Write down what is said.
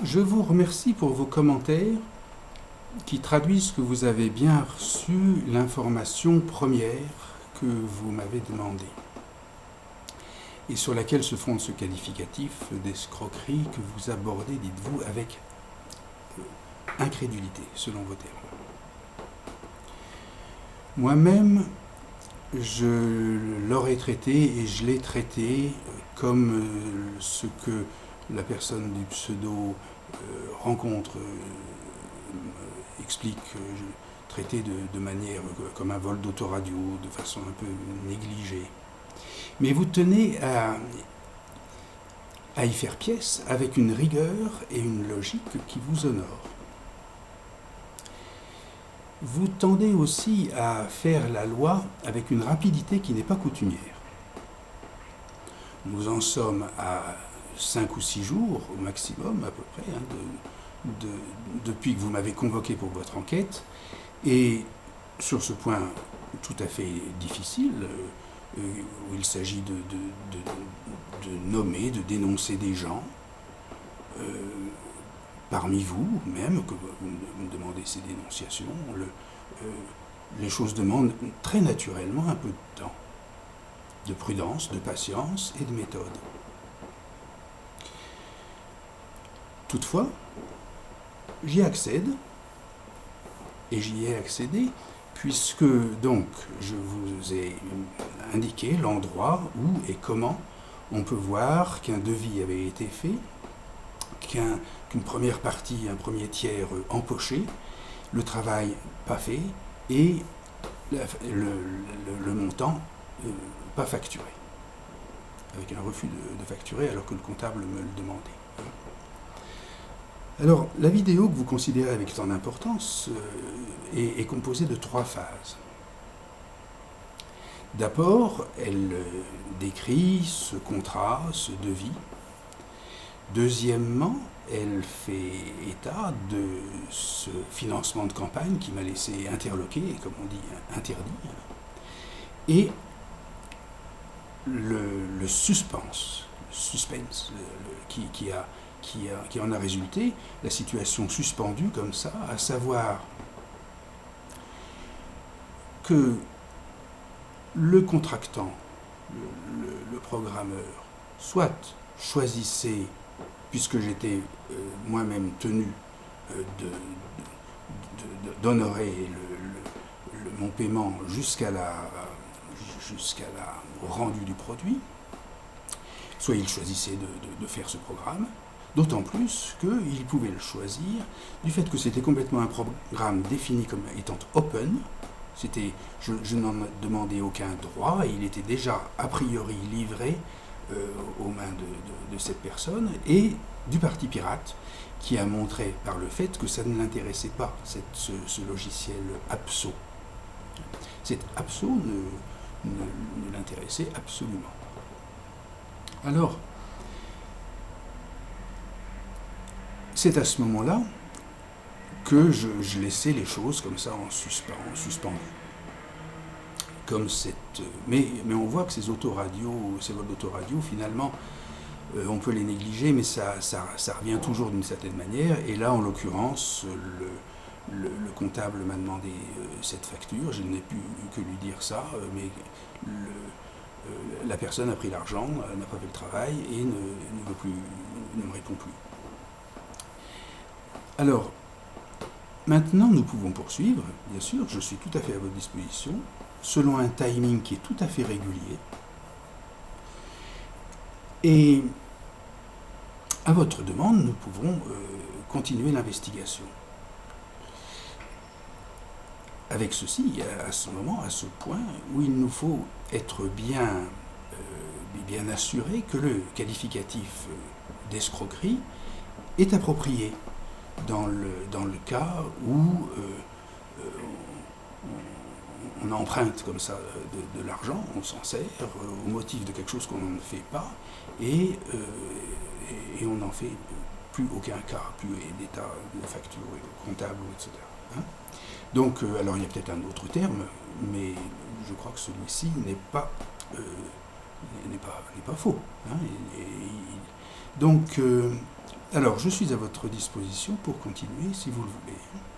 Je vous remercie pour vos commentaires qui traduisent que vous avez bien reçu l'information première que vous m'avez demandée et sur laquelle se fonde ce qualificatif d'escroquerie que vous abordez, dites-vous, avec incrédulité, selon vos termes. Moi-même, je l'aurais traité et je l'ai traité comme ce que la personne du pseudo rencontre explique, traité de manière comme un vol d'autoradio, de façon un peu négligée. Mais vous tenez à y faire pièce avec une rigueur et une logique qui vous honorent. Vous tendez aussi à faire la loi avec une rapidité qui n'est pas coutumière. Nous en sommes à 5 ou 6 jours au maximum, à peu près, depuis que vous m'avez convoqué pour votre enquête. Et sur ce point tout à fait difficile, où il s'agit de nommer, de dénoncer des gens, parmi vous même, que vous me demandez ces dénonciations, les choses demandent très naturellement un peu de temps, de prudence, de patience et de méthode. Toutefois, j'y accède, et j'y ai accédé, puisque donc je vous ai indiqué l'endroit où et comment on peut voir qu'un devis avait été fait, qu'une première partie, un premier tiers empoché, le travail pas fait et le montant pas facturé, avec un refus de facturer alors que le comptable me le demandait. Alors, la vidéo que vous considérez avec tant d'importance est composée de 3 phases. D'abord, elle décrit ce contrat, ce devis. Deuxièmement, elle fait état de ce financement de campagne qui m'a laissé interloqué, et comme on dit, interdit. Et le suspense qui en a résulté, la situation suspendue comme ça, à savoir que le contractant, le programmeur, soit choisissait, puisque j'étais moi-même tenu d'honorer mon paiement jusqu'à au rendu du produit, soit il choisissait de faire ce programme, d'autant plus qu'il pouvait le choisir du fait que c'était complètement un programme défini comme étant open. Je n'en demandais aucun droit et il était déjà a priori livré aux mains de cette personne et du parti pirate qui a montré par le fait que ça ne l'intéressait pas, ce logiciel Apso. Cet Apso ne l'intéressait absolument. Alors, c'est à ce moment-là que je laissais les choses comme ça en suspendu. Comme mais on voit que ces vols d'autoradio, finalement, on peut les négliger, mais ça revient toujours d'une certaine manière. Et là, en l'occurrence, le comptable m'a demandé cette facture. Je n'ai pu que lui dire ça, mais la personne a pris l'argent, n'a pas fait le travail et ne me répond plus. Alors, maintenant, nous pouvons poursuivre. Bien sûr, je suis tout à fait à votre disposition, selon un timing qui est tout à fait régulier. Et à votre demande, nous pouvons continuer l'investigation. Avec ceci, à ce moment, à ce point, où il nous faut être bien assuré que le qualificatif d'escroquerie est approprié dans le cas où on emprunte comme ça de l'argent, on s'en sert au motif de quelque chose qu'on ne fait pas et on n'en fait plus aucun cas, plus d'état de facture comptable, etc. Hein. Donc, alors il y a peut-être un autre terme, mais je crois que celui-ci n'est pas faux. Hein. Donc, Alors, je suis à votre disposition pour continuer si vous le voulez.